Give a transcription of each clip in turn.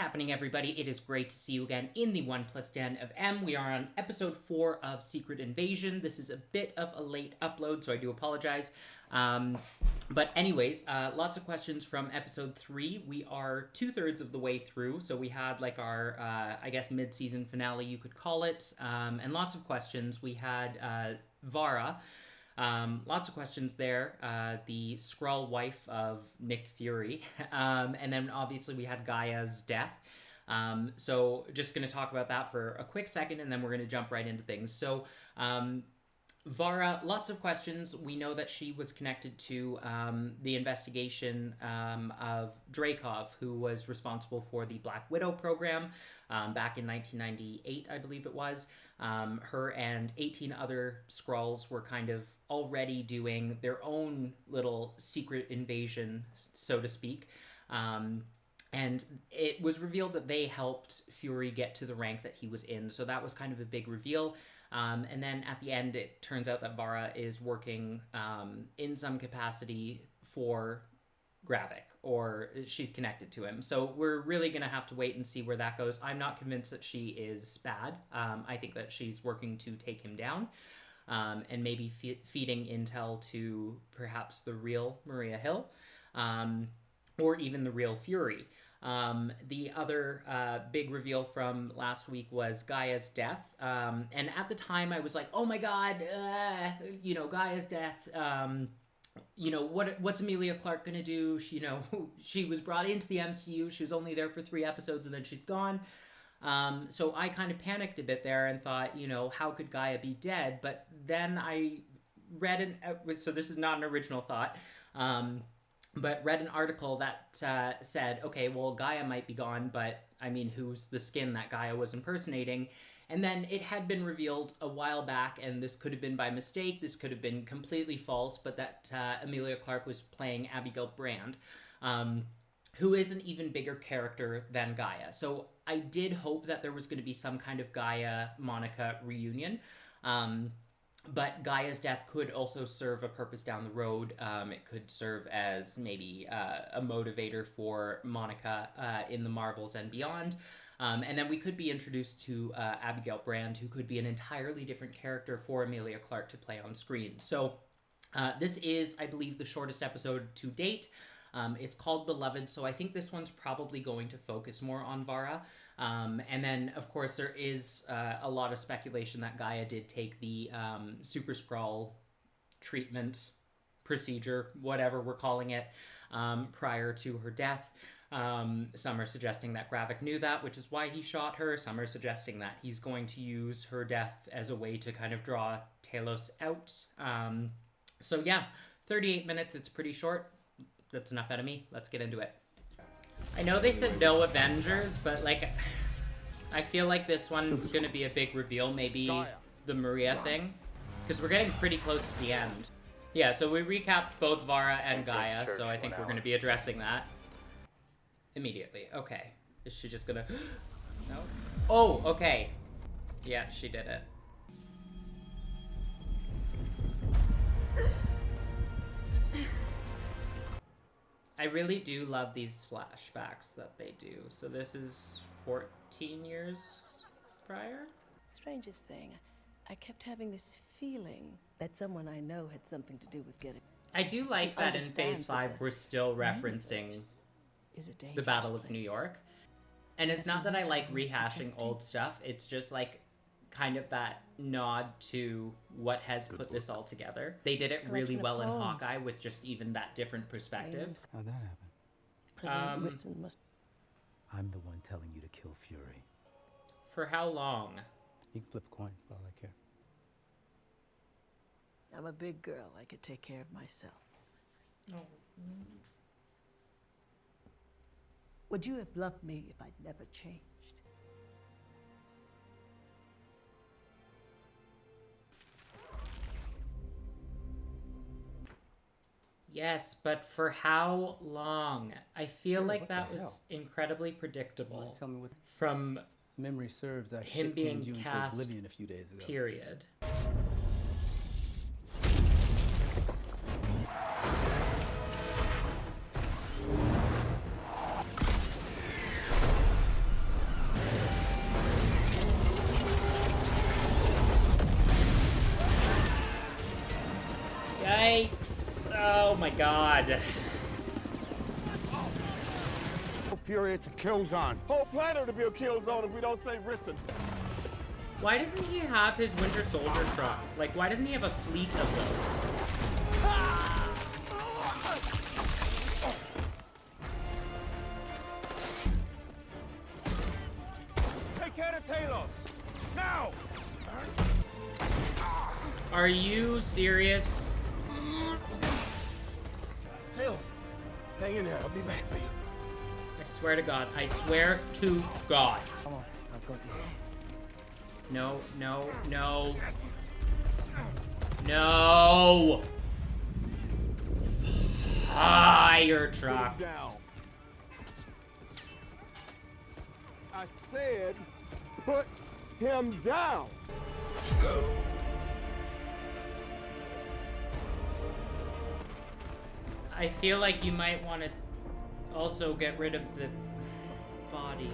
happening, everybody? It is great to see you again in the 1+ Den of M. We are on episode 4 of Secret Invasion. This is a bit of a late upload, so I do apologize. But anyways, lots of questions from episode 3. We are 2/3 of the way through, so we had like our, I guess, mid-season finale, you could call it, and lots of questions. We had Vara. Lots of questions there. The Skrull wife of Nick Fury. And then obviously we had Gaia's death. So just going to talk about that for a quick second, and then we're going to jump right into things. So Vara, lots of questions. We know that she was connected to the investigation of Dreykov, who was responsible for the Black Widow program back in 1998, I believe it was. Her and 18 other Skrulls were kind of already doing their own little secret invasion, so to speak. And it was revealed that they helped Fury get to the rank that he was in. So that was kind of a big reveal. And then at the end, it turns out that Vara is working in some capacity for Gravik, or she's connected to him. So we're really going to have to wait and see where that goes. I'm not convinced that she is bad. I think that she's working to take him down, and maybe feeding intel to perhaps the real Maria Hill, or even the real Fury. The other big reveal from last week was Gaia's death. And at the time I was like, oh my god, Gaia's death. What's Emilia Clarke gonna do? She was brought into the MCU. She was only there for 3 episodes and then she's gone. So I kind of panicked a bit there and thought, how could Gaia be dead? But then I read so this is not an original thought, but read an article that said, okay, well, Gaia might be gone, but I mean, who's the skin that Gaia was impersonating? And then it had been revealed a while back, and this could have been by mistake, this could have been completely false, but that Emilia Clarke was playing Abigail Brand, who is an even bigger character than Gaia. So I did hope that there was going to be some kind of Gaia-Monica reunion, but Gaia's death could also serve a purpose down the road. It could serve as maybe a motivator for Monica in the Marvels and beyond. And then we could be introduced to Abigail Brand, who could be an entirely different character for Emilia Clarke to play on screen. So this is, I believe, the shortest episode to date. It's called Beloved, so I think this one's probably going to focus more on Vara. And then, of course, there is a lot of speculation that Gaia did take the Super Skrull treatment procedure, whatever we're calling it, prior to her death. Some are suggesting that Gravik knew that, which is why he shot her. Some are suggesting that he's going to use her death as a way to kind of draw Talos out. So yeah, 38 minutes, it's pretty short. That's enough out of me. Let's get into it. I know they said no Avengers, but I feel like this one's going to be a big reveal, maybe the Maria thing, because we're getting pretty close to the end. Yeah, so we recapped both Vara and Gaia, so I think we're going to be addressing that immediately. Okay. Is she just gonna... No? Oh, okay. Yeah, she did it. I really do love these flashbacks that they do. So this is 14 years prior? Strangest thing, I kept having this feeling that someone I know had something to do with getting... I do like that in Phase 5 we're still referencing the Battle of New York. And it's not that I like rehashing old stuff, it's just like kind of that nod to what has put this all together. They did it really well in Hawkeye with just even that different perspective. How'd that happen? I'm the one telling you to kill Fury. For how long? You can flip a coin for all I care. I'm a big girl, I could take care of myself. Oh. Would you have loved me if I'd never changed? Yes, but for how long? I feel like that was incredibly predictable. Tell me what from memory serves. That him shit being canned you into cast oblivion a few days ago. Period. Yikes. Oh my god. Fury, it's a kill zone. Whole planet will be a kill zone if we don't save Richard. Why doesn't he have his Winter Soldier truck? Like, why doesn't he have a fleet of those? Take care of Talos. Now! Are you serious? Talos, hang in there. I'll be back for you. I swear to God. I swear to God. Come on, I've got you. No, no, no. No! Fire truck. Down. I said, put him down. I feel like you might want to also get rid of the body.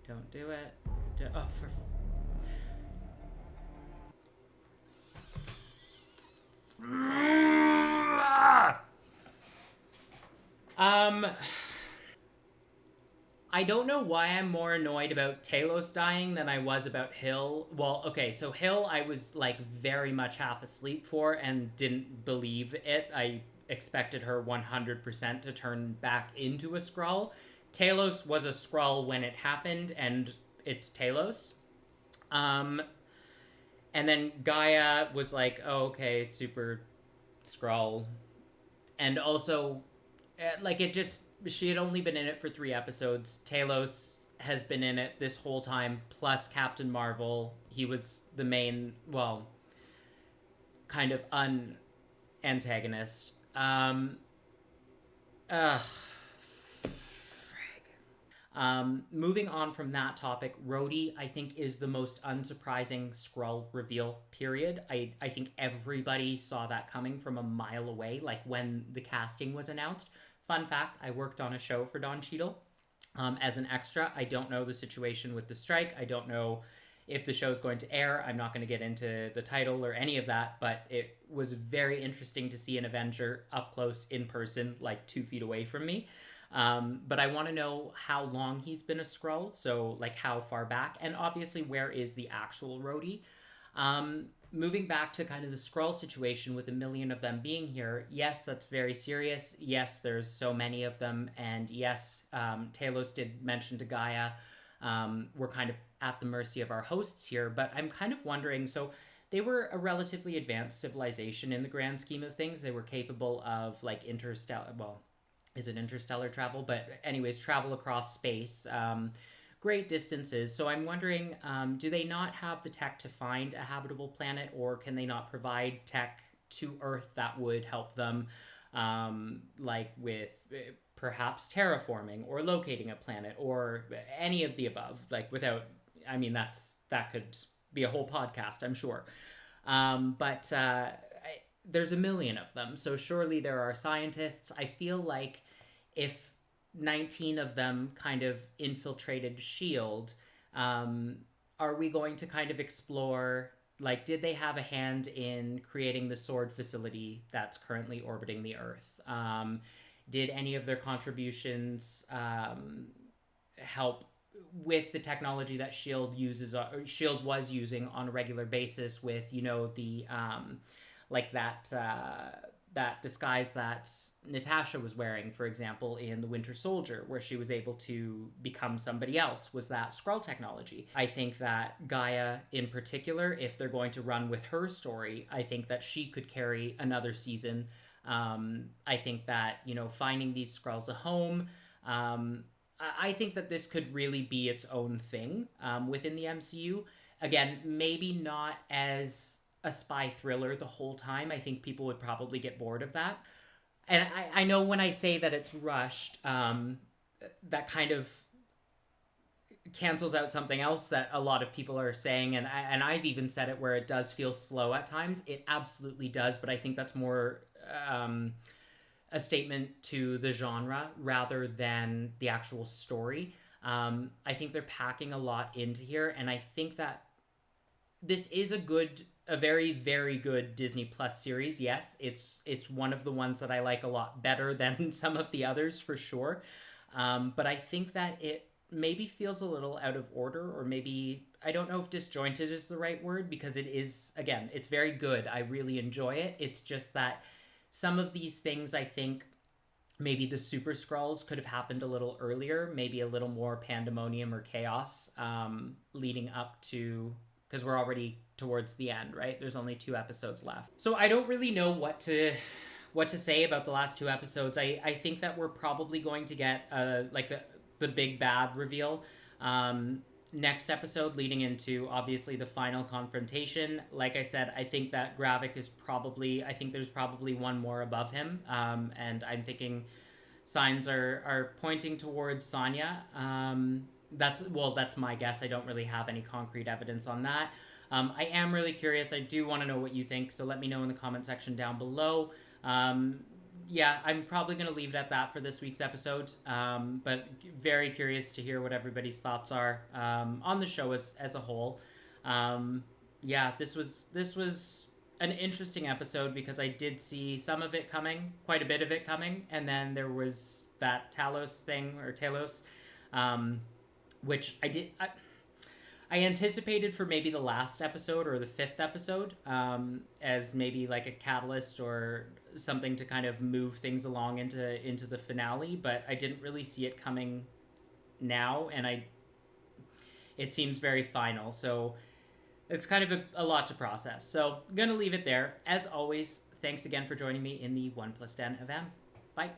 Don't do it. Oh, for... I don't know why I'm more annoyed about Talos dying than I was about Hill. Well, okay, so Hill I was like very much half asleep for and didn't believe it. I expected her 100% to turn back into a Skrull. Talos was a Skrull when it happened, and it's Talos. And then Gaia was like, oh, okay, super Skrull. And also, like, it just... She had only been in it for 3 episodes. Talos has been in it this whole time, plus Captain Marvel. He was the main, well, kind of antagonist. Moving on from that topic, Rhodey, I think, is the most unsurprising Skrull reveal, period. I think everybody saw that coming from a mile away, like when the casting was announced. Fun fact, I worked on a show for Don Cheadle as an extra. I don't know the situation with the strike. I don't know if the show's going to air. I'm not going to get into the title or any of that, but it was very interesting to see an Avenger up close in person, like 2 feet away from me. But I want to know how long he's been a Skrull, so like how far back, and obviously where is the actual Rhodey. Moving back to kind of the Skrull situation with 1 million of them being here, yes, that's very serious. Yes, there's so many of them, and yes, Talos did mention to Gaia, we're kind of at the mercy of our hosts here, but I'm kind of wondering, so they were a relatively advanced civilization in the grand scheme of things. They were capable of like interstellar travel? But anyways, travel across space, great distances. So I'm wondering, do they not have the tech to find a habitable planet, or can they not provide tech to Earth that would help them, like with perhaps terraforming or locating a planet or any of the above? Like without, I mean, that could be a whole podcast, I'm sure. But there's 1 million of them, so surely there are scientists. I feel like if 19 of them kind of infiltrated S.H.I.E.L.D., are we going to kind of explore, like, did they have a hand in creating the sword facility that's currently orbiting the Earth? Did any of their contributions help with the technology that S.H.I.E.L.D. uses, or S.H.I.E.L.D. was using on a regular basis with, you know, the, like that disguise that Natasha was wearing, for example, in The Winter Soldier, where she was able to become somebody else, was that Skrull technology. I think that Gaia, in particular, if they're going to run with her story, I think that she could carry another season. I think that, you know, finding these Skrulls a home, I think that this could really be its own thing within the MCU. Again, maybe not as a spy thriller the whole time. I think people would probably get bored of that. And I know when I say that it's rushed, that kind of cancels out something else that a lot of people are saying, and I've even said it, where it does feel slow at times. It absolutely does, but I think that's more a statement to the genre rather than the actual story. I think they're packing a lot into here, and I think that this is a very, very good Disney Plus series. Yes, it's one of the ones that I like a lot better than some of the others for sure. But I think that it maybe feels a little out of order, or maybe, I don't know if disjointed is the right word, because it is, again, it's very good. I really enjoy it. It's just that some of these things, I think maybe the Super Skrulls could have happened a little earlier, maybe a little more pandemonium or chaos leading up to, because we're already towards the end, right? There's only 2 episodes left. So I don't really know what to say about the last 2 episodes. I think that we're probably going to get like the big bad reveal next episode, leading into obviously the final confrontation. Like I said, I think that Gravik is probably, I think there's probably one more above him, and I'm thinking signs are pointing towards Sonya. That's my guess. I don't really have any concrete evidence on that. I am really curious. I do want to know what you think, so let me know in the comment section down below. Yeah, I'm probably going to leave it at that for this week's episode, but very curious to hear what everybody's thoughts are on the show as a whole. Yeah, this was an interesting episode because I did see some of it coming, quite a bit of it coming, and then there was that Talos thing, or Talos, which I anticipated for maybe the last episode or the 5th episode as maybe like a catalyst or something to kind of move things along into the finale, but I didn't really see it coming now, and it seems very final, so it's kind of a lot to process. So I'm gonna leave it there. As always, thanks again for joining me in the 1+10 of M. Bye.